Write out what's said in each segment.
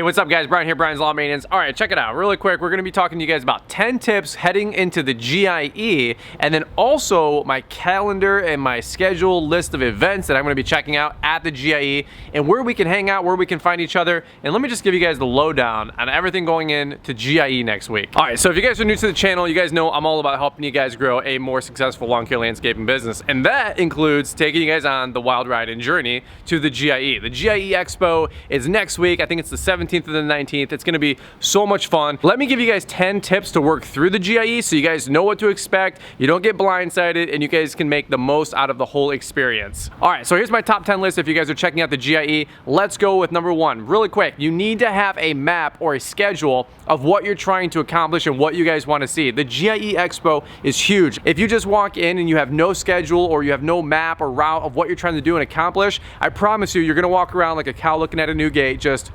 what's up guys? Brian here, Brian's Law Maintenance. All right, check it out really quick. We're gonna be talking to you guys about 10 tips heading into the GIE, and then also my calendar and my schedule list of events that I'm gonna be checking out at the GIE, and where we can hang out, where we can find each other. And let me just give you guys the lowdown on everything going in to GIE next week. All right, so if you guys are new to the channel, you guys know I'm all about helping you guys grow a more successful lawn care landscaping business, and that includes taking you guys on the wild ride and journey to the GIE. The GIE Expo is next week. I think it's the 17th and the 19th. It's gonna be so much fun. Let me give you guys 10 tips to work through the GIE so you guys know what to expect, you don't get blindsided, and you guys can make the most out of the whole experience. All right, so here's my top 10 list if you guys are checking out the GIE. Let's go with number one. Really quick, you need to have a map or a schedule of what you're trying to accomplish and what you guys want to see. The GIE Expo is huge. If you just walk in and you have no schedule or you have no map or route of what you're trying to do and accomplish, I promise you, you're gonna walk around like a cow looking at a new gate, just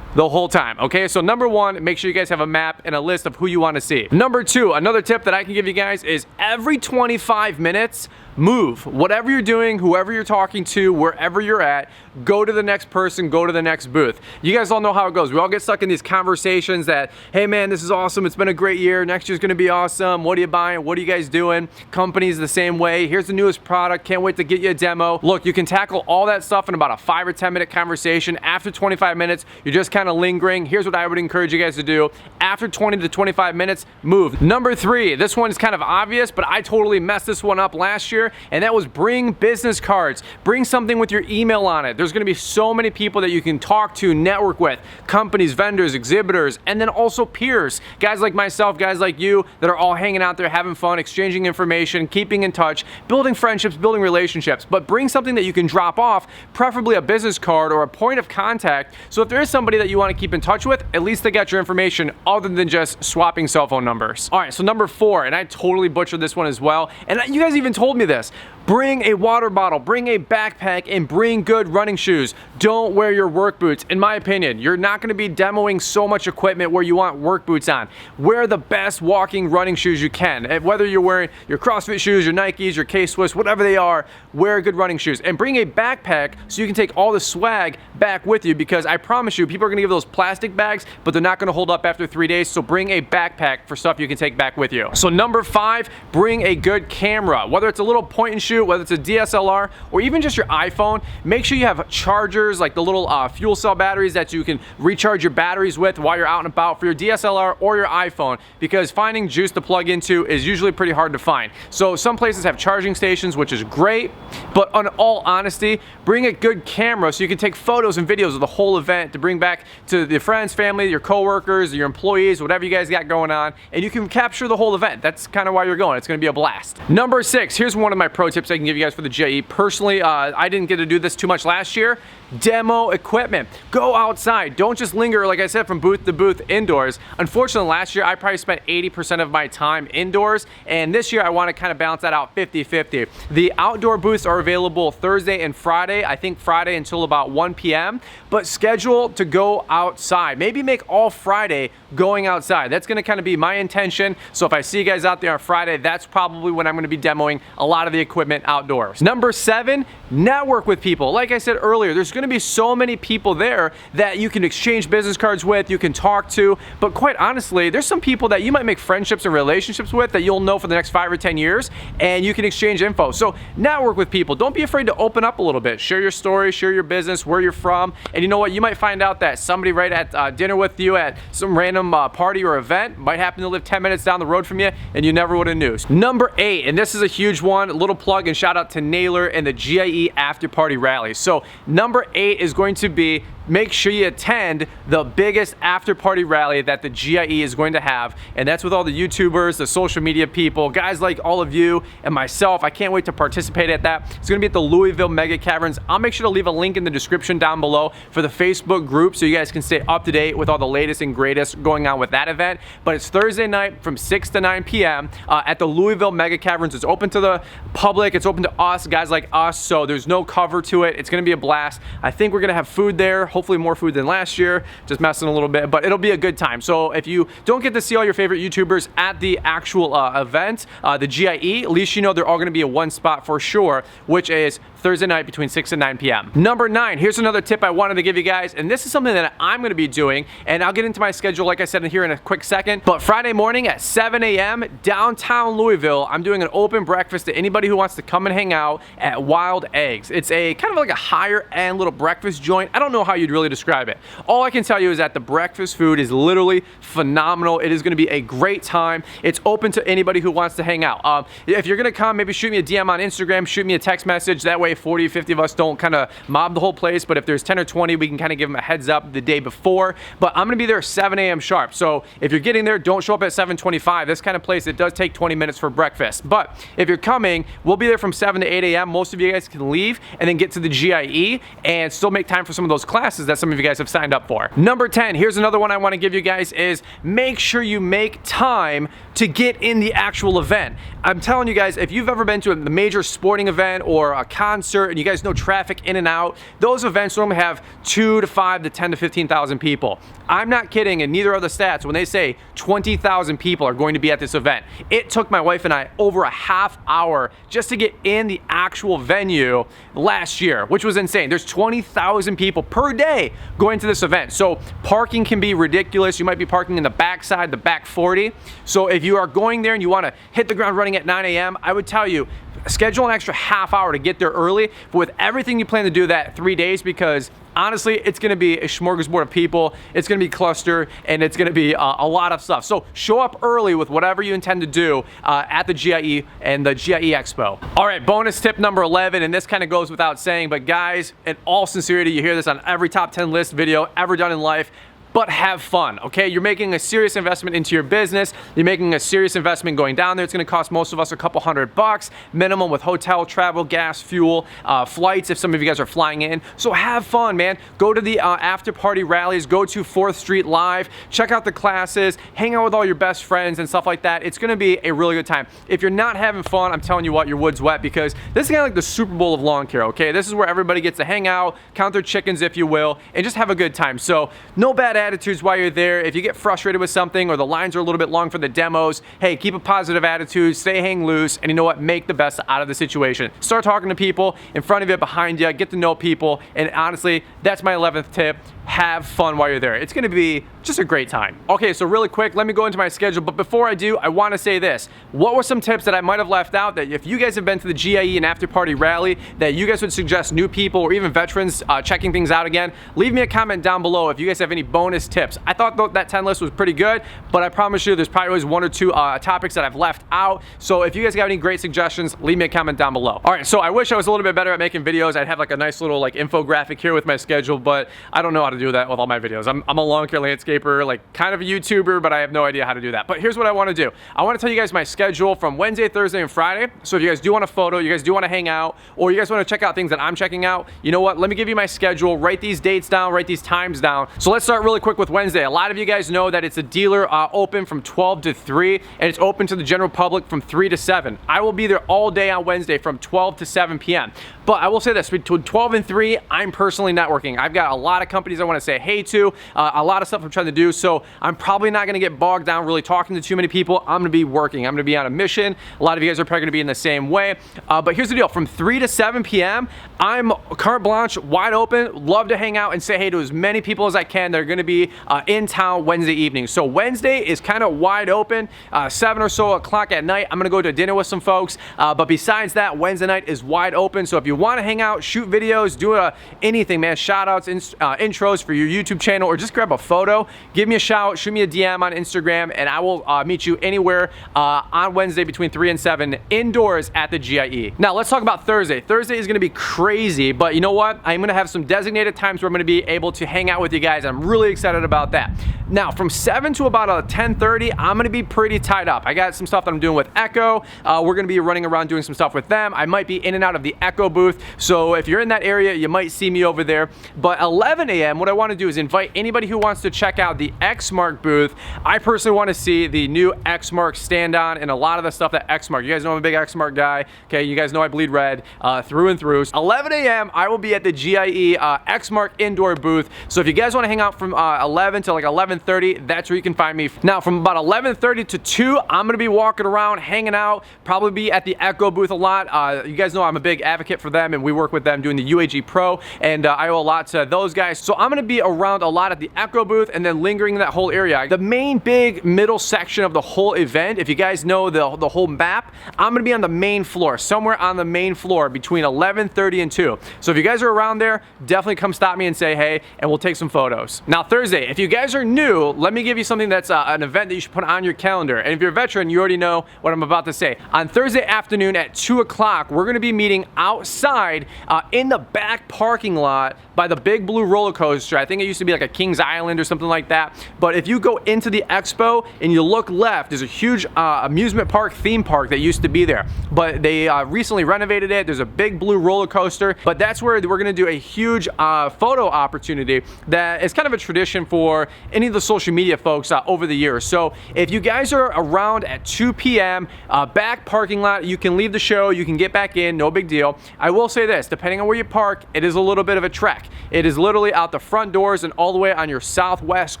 the whole time. Okay, so number one, make sure you guys have a map and a list of who you want to see. Number two, another tip that I can give you guys is every 25 minutes, move. Whatever you're doing, whoever you're talking to, wherever you're at, go to the next person, go to the next booth. You guys all know how it goes. We all get stuck in these conversations that, hey man, this is awesome, it's been a great year, next year's gonna be awesome, what are you buying, what are you guys doing? Companies the same way, here's the newest product, can't wait to get you a demo. Look, you can tackle all that stuff in about a 5 or 10 minute conversation. After 25 minutes, you're just kind of lingering. Here's what I would encourage you guys to do. After 20 to 25 minutes, move. Number three, this one is kind of obvious, but I totally messed this one up last year, and that was bring business cards. Bring something with your email on it. There's gonna be so many people that you can talk to, network with, companies, vendors, exhibitors, and then also peers. Guys like myself, guys like you that are all hanging out there, having fun, exchanging information, keeping in touch, building friendships, building relationships. But bring something that you can drop off, preferably a business card or a point of contact, so if there is somebody that you want to keep in touch with, at least they got your information other than just swapping cell phone numbers. All right, so number four, and I totally butchered this one as well, and you guys even told me this. Bring a water bottle, bring a backpack, and bring good running shoes. Don't wear your work boots. In my opinion, you're not gonna be demoing so much equipment where you want work boots on. Wear the best walking running shoes you can. And whether you're wearing your CrossFit shoes, your Nikes, your K-Swiss, whatever they are, wear good running shoes. And bring a backpack so you can take all the swag back with you, because I promise you, people are gonna give those plastic bags, but they're not gonna hold up after 3 days, so bring a backpack for stuff you can take back with you. So number five, bring a good camera. Whether it's a little point and shoot, whether it's a DSLR, or even just your iPhone, make sure you have chargers, like the little fuel cell batteries that you can recharge your batteries with while you're out and about for your DSLR or your iPhone, because finding juice to plug into is usually pretty hard to find. So some places have charging stations, which is great, but in all honesty, bring a good camera so you can take photos and videos of the whole event to bring back to your friends, family, your coworkers, your employees, whatever you guys got going on, and you can capture the whole event. That's kind of why you're going. It's gonna be a blast. Number six, here's one of my pro tips I can give you guys for the GIE. Personally, I didn't get to do this too much last year. Demo equipment. Go outside. Don't just linger, like I said, from booth to booth indoors. Unfortunately, last year I probably spent 80% of my time indoors, and this year I want to kind of balance that out 50-50. The outdoor booths are available Thursday and Friday. I think Friday until about 1 p.m. But schedule to go outside. Maybe make all Friday going outside. That's going to kind of be my intention. So if I see you guys out there on Friday, that's probably when I'm going to be demoing a lot of the equipment outdoors. Number seven, network with people. Like I said earlier, there's going to be so many people there that you can exchange business cards with, you can talk to, but quite honestly, there's some people that you might make friendships and relationships with that you'll know for the next 5 or 10 years, and you can exchange info. So network with people. Don't be afraid to open up a little bit. Share your story, share your business, where you're from, and you know what? You might find out that somebody right at dinner with you at some random party or event might happen to live 10 minutes down the road from you, and you never would have knew. Number eight, and this is a huge one, a little plug and shout out to Naylor and the GIE Afterparty Rally. So number eight is going to be make sure you attend the biggest after party rally that the GIE is going to have, and that's with all the YouTubers, the social media people, guys like all of you and myself. I can't wait to participate at that. It's gonna be at the Louisville Mega Caverns. I'll make sure to leave a link in the description down below for the Facebook group so you guys can stay up to date with all the latest and greatest going on with that event. But it's Thursday night from 6 to 9 p.m. At the Louisville Mega Caverns. It's open to the public, it's open to us, guys like us, so there's no cover to it. It's gonna be a blast. I think we're gonna have food there, hopefully more food than last year, just messing a little bit, but it'll be a good time. So if you don't get to see all your favorite YouTubers at the actual event, the GIE, at least you know they're all gonna be in one spot for sure, which is Thursday night between 6 and 9 p.m. Number 9, here's another tip I wanted to give you guys, and this is something that I'm going to be doing, and I'll get into my schedule like I said here in a quick second. But Friday morning at 7 a.m. downtown Louisville, I'm doing an open breakfast to anybody who wants to come and hang out at Wild Eggs. It's a kind of like a higher end little breakfast joint. I don't know how you'd really describe it. All I can tell you is that the breakfast food is literally phenomenal. It is going to be a great time. It's open to anybody who wants to hang out. If you're going to come, maybe shoot me a DM on Instagram, shoot me a text message. That way 40, 50 of us don't kind of mob the whole place. But if there's 10 or 20, we can kind of give them a heads up the day before. But I'm going to be there 7 a.m. sharp. So if you're getting there, don't show up at 7:25. This kind of place, it does take 20 minutes for breakfast. But if you're coming, we'll be there from 7 to 8 a.m. Most of you guys can leave and then get to the GIE and still make time for some of those classes that some of you guys have signed up for. Number 10, here's another one I want to give you guys is make sure you make time to get in the actual event. I'm telling you guys, if you've ever been to a major sporting event or a concert and you guys know traffic in and out, those events normally have 2 to 5 to 10 to 15,000 people. I'm not kidding, and neither are the stats when they say 20,000 people are going to be at this event. It took my wife and I over a half hour just to get in the actual venue last year, which was insane. There's 20,000 people per day going to this event. So parking can be ridiculous. You might be parking in the backside, the back 40. So if you are going there and you want to hit the ground running at 9 a.m., I would tell you, schedule an extra half hour to get there early, but with everything you plan to do that 3 days, because honestly, it's going to be a smorgasbord of people. It's going to be cluster, and it's going to be a lot of stuff. So show up early with whatever you intend to do at the GIE and the GIE Expo. All right, bonus tip number 11, and this kind of goes without saying, but guys, in all sincerity, you hear this on every top 10 list video ever done in life, but have fun, okay? You're making a serious investment into your business. You're making a serious investment going down there. It's gonna cost most of us a couple $100 minimum with hotel, travel, gas, fuel, flights if some of you guys are flying in. So have fun, man. Go to the after-party rallies, go to 4th Street Live, check out the classes, hang out with all your best friends and stuff like that. It's gonna be a really good time. If you're not having fun, I'm telling you what, your wood's wet, because this is kind of like the Super Bowl of lawn care, okay? This is where everybody gets to hang out, count their chickens if you will, and just have a good time. So no bad attitudes while you're there. If you get frustrated with something or the lines are a little bit long for the demos, hey, keep a positive attitude, stay hang loose, and you know what, make the best out of the situation. Start talking to people in front of you, behind you, get to know people, and honestly, that's my 11th tip. Have fun while you're there. It's gonna be just a great time. Okay, so really quick, let me go into my schedule, but before I do, I wanna say this. What were some tips that I might have left out that if you guys have been to the GIE and Afterparty Rally, that you guys would suggest new people or even veterans checking things out again? Leave me a comment down below if you guys have any bonus tips. I thought that 10 list was pretty good, but I promise you there's probably always 1 or 2 topics that I've left out. So if you guys got any great suggestions, leave me a comment down below. All right, so I wish I was a little bit better at making videos. I'd have like a nice little like infographic here with my schedule, but I don't know how to do that with all my videos. I'm a lawn care landscaper, like kind of a YouTuber, but I have no idea how to do that. But here's what I want to do. I want to tell you guys my schedule from Wednesday, Thursday, and Friday. So if you guys do want a photo, you guys do want to hang out, or you guys want to check out things that I'm checking out, you know what? Let me give you my schedule. Write these dates down, write these times down. So let's start really quick with Wednesday. A lot of you guys know that it's a dealer open from 12 to 3, and it's open to the general public from 3 to 7. I will be there all day on Wednesday from 12 to 7 p.m. But I will say this, between 12 and 3, I'm personally networking. I've got a lot of companies I want to say hey to, a lot of stuff I'm trying to do, so I'm probably not going to get bogged down really talking to too many people. I'm going to be working. I'm going to be on a mission. A lot of you guys are probably going to be in the same way. But here's the deal. From 3 to 7 p.m., I'm carte blanche, wide open, love to hang out and say hey to as many people as I can that are going to be in town Wednesday evening. So Wednesday is kind of wide open, 7 or so o'clock at night. I'm going to go to dinner with some folks. But besides that, Wednesday night is wide open. So if you want to hang out, shoot videos, do anything, man, shout outs, intros for your YouTube channel, or just grab a photo, give me a shout, shoot me a DM on Instagram, and I will meet you anywhere on Wednesday between 3 and 7 indoors at the GIE. Now let's talk about Thursday. Thursday is going to be crazy, but you know what? I'm going to have some designated times where I'm going to be able to hang out with you guys. I'm really excited about that. Now from 7 to about 10:30, I'm going to be pretty tied up. I got some stuff that I'm doing with Echo. We're going to be running around doing some stuff with them. I might be in and out of the Echo booth, so if you're in that area, you might see me over there. But 11 a.m., what I want to do is invite anybody who wants to check out the Xmark booth. I personally want to see the new Xmark stand-on and a lot of the stuff that Xmark. You guys know I'm a big Xmark guy. Okay, you guys know I bleed red through and through. 11 a.m., I will be at the GIE Xmark indoor booth. So if you guys want to hang out from 11 to like 11:30, 11:30. That's where you can find me. Now, from about 11:30 to 2, I'm gonna be walking around, hanging out, probably be at the Echo booth a lot. You guys know I'm a big advocate for them, and we work with them doing the UAG Pro, and I owe a lot to those guys. So I'm gonna be around a lot at the Echo booth and then lingering in that whole area. The main big middle section of the whole event, if you guys know the whole map, I'm gonna be on the main floor, somewhere on the main floor between 11:30 and 2. So if you guys are around there, definitely come stop me and say hey, and we'll take some photos. Now, Thursday, if you guys are new, let me give you something that's an event that you should put on your calendar. And if you're a veteran, you already know what I'm about to say. On Thursday afternoon at 2 o'clock, we're gonna be meeting outside in the back parking lot by the Big Blue roller coaster. I think it used to be like a Kings Island or something like that. But if you go into the expo and you look left, there's a huge amusement park, theme park that used to be there. But they recently renovated it. There's a Big Blue roller coaster. But that's where we're gonna do a huge photo opportunity that is kind of a tradition for any of the social media folks over the years. So if you guys are around at 2 p.m., back parking lot, you can leave the show, you can get back in, no big deal. I will say this, depending on where you park, it is a little bit of a trek. It is literally out the front doors and all the way on your southwest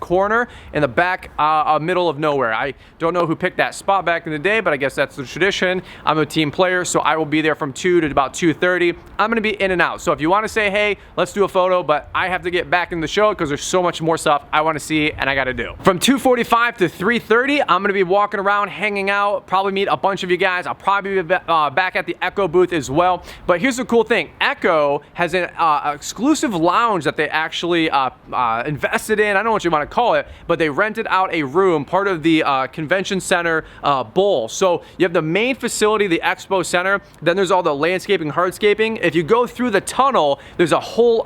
corner in the back middle of nowhere. I don't know who picked that spot back in the day, but I guess that's the tradition. I'm a team player, so I will be there from 2 to about 2:30. I'm gonna be in and out. So if you wanna say, hey, let's do a photo, but I have to get back in the show because there's so much more stuff I wanna see and I gotta do. From 2:45 to 3:30, I'm gonna be walking around, hanging out, probably meet a bunch of you guys. I'll probably be back at the Echo booth as well. But here's the cool thing. Echo has an exclusive lounge that they actually invested in. I don't know what you want to call it, but they rented out a room, part of the convention center bowl. So you have the main facility, the expo center, then there's all the landscaping, hardscaping. If you go through the tunnel, there's a whole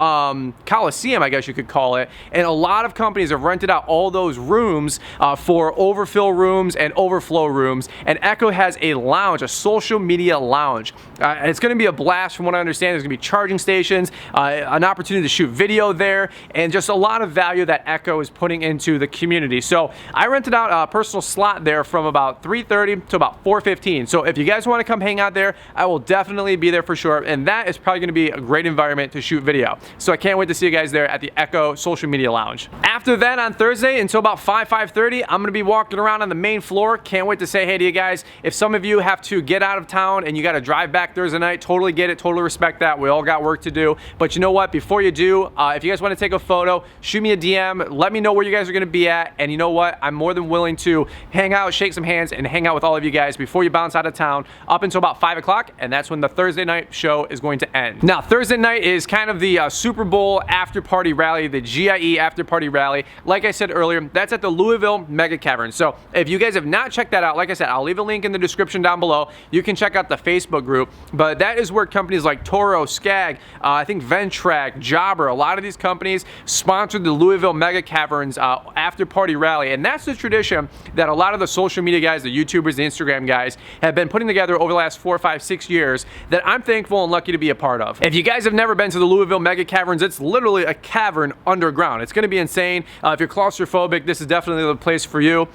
coliseum, I guess you could call it, and a lot of companies have rented out all those rooms for overfill rooms and overflow rooms, and Echo has a lounge, a social media lounge. It's going to be a blast. From what I understand, there's going to be charging stations, an opportunity to shoot video there, and just a lot of value that Echo is putting into the community. So I rented out a personal slot there from about 3:30 to about 4:15. So if you guys want to come hang out there, I will definitely be there for sure, and that is probably going to be a great environment to shoot video. So I can't wait to see you guys there at the Echo Social Media Lounge. After that, on Thursday until about 5:30, I'm going to be walking around on the main floor. Can't wait to say hey to you guys. If some of you have to get out of town and you got to drive back Thursday night, totally get it, totally respect that. We all got work to do. But you know what? Before you do, if you guys want to take a photo, shoot me a DM. Let me know where you guys are going to be at. And you know what? I'm more than willing to hang out, shake some hands, and hang out with all of you guys before you bounce out of town up until about 5 o'clock. And that's when the Thursday night show is going to end. Now, Thursday night is kind of the Super Bowl after party rally, the GIE Afterparty Rally. Like I said earlier, that's at the Louisville Mega Cavern. So if you guys have not checked that out, like I said, I'll leave a link in the description down below. You can check out the Facebook group. But that is where companies like Toro, Skag, I think Ventrac, Jobber, a lot of these companies sponsored the Louisville Mega Caverns after party rally. And that's the tradition that a lot of the social media guys, the YouTubers, the Instagram guys have been putting together over the last 4, 5, 6 years that I'm thankful and lucky to be a part of. If you guys have never been to the Louisville Mega Caverns, it's literally a cavern underground. It's going to be insane. If you're claustrophobic, this is definitely the place for you.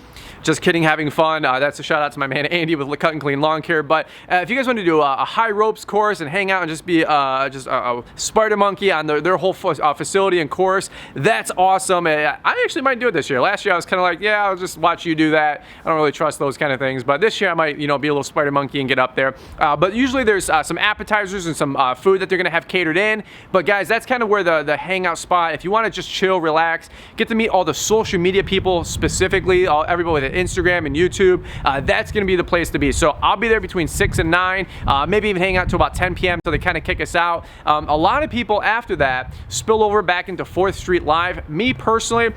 Just kidding, having fun. That's a shout out to my man Andy with Cut and Clean Lawn Care. But if you guys want to do a high ropes course and hang out and just be just a spider monkey on their whole facility and course, that's awesome. I actually might do it this year. Last year I was kind of like, yeah, I'll just watch you do that. I don't really trust those kind of things. But this year I might, you know, be a little spider monkey and get up there. But usually there's some appetizers and some food that they're gonna have catered in. But guys, that's kind of where the hangout spot. If you want to just chill, relax, get to meet all the social media people, specifically everybody with Instagram and YouTube, that's gonna be the place to be. So I'll be there between 6 and 9, maybe even hang out till about 10 p.m. so they kind of kick us out. A lot of people after that spill over back into 4th Street Live. Me personally,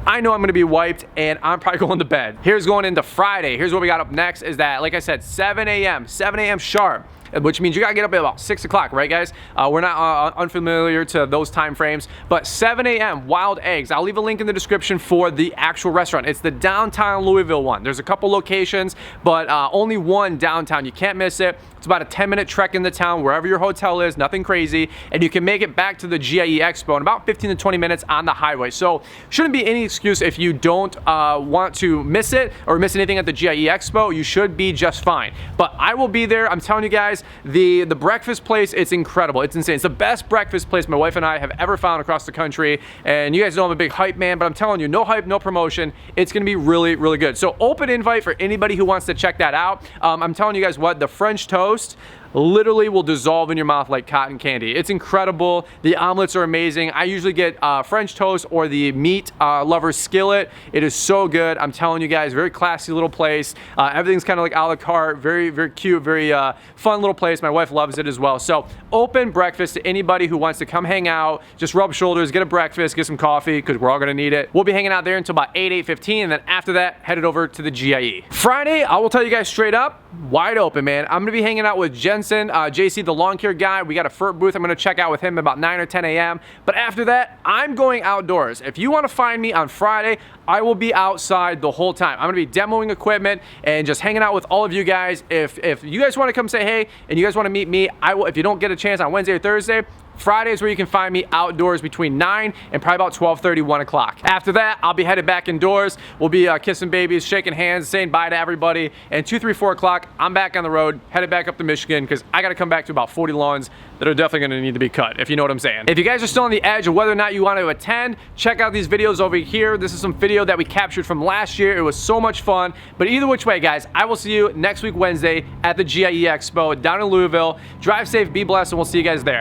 I know I'm gonna be wiped and I'm probably going to bed. Here's going into Friday. Here's what we got up next is that, like I said, 7 a.m. sharp. Which means you gotta get up at about 6 o'clock, right guys? We're not unfamiliar to those time frames, but 7 a.m. Wild Eggs. I'll leave a link in the description for the actual restaurant. It's the downtown Louisville one. There's a couple locations, but only one downtown. You can't miss it. It's about a 10-minute trek in the town, wherever your hotel is, nothing crazy, and you can make it back to the GIE Expo in about 15 to 20 minutes on the highway. So shouldn't be any excuse if you don't want to miss it or miss anything at the GIE Expo. You should be just fine. But I will be there. I'm telling you guys, guys, the breakfast place, it's incredible. It's insane. It's the best breakfast place my wife and I have ever found across the country. And you guys know I'm a big hype man, but I'm telling you, no hype, no promotion. It's gonna be really, really good. So open invite for anybody who wants to check that out. I'm telling you guys what, the French toast literally will dissolve in your mouth like cotton candy. It's incredible. The omelets are amazing. I usually get French toast or the meat lover skillet. It is so good. I'm telling you guys, very classy little place. Everything's kind of like a la carte, very, very cute, very fun little place. My wife loves it as well. So open breakfast to anybody who wants to come hang out, just rub shoulders, get a breakfast, get some coffee, because we're all gonna need it. We'll be hanging out there until about 8:15, and then after that, headed over to the GIE. Friday, I will tell you guys straight up, wide open, man. I'm gonna be hanging out with Jensen, JC, the lawn care guy. We got a FERT booth I'm gonna check out with him about 9 or 10 a.m. But after that, I'm going outdoors. If you wanna find me on Friday, I will be outside the whole time. I'm gonna be demoing equipment and just hanging out with all of you guys. If you guys wanna come say hey and you guys wanna meet me, I will. If you don't get a chance on Wednesday or Thursday, Friday is where you can find me outdoors between 9 and probably about 12:30, 1 o'clock. After that, I'll be headed back indoors. We'll be kissing babies, shaking hands, saying bye to everybody. And 2, 3, 4 o'clock, I'm back on the road, headed back up to Michigan, because I got to come back to about 40 lawns that are definitely going to need to be cut, if you know what I'm saying. If you guys are still on the edge of whether or not you want to attend, check out these videos over here. This is some video that we captured from last year. It was so much fun. But either which way, guys, I will see you next week, Wednesday, at the GIE Expo down in Louisville. Drive safe, be blessed, and we'll see you guys there.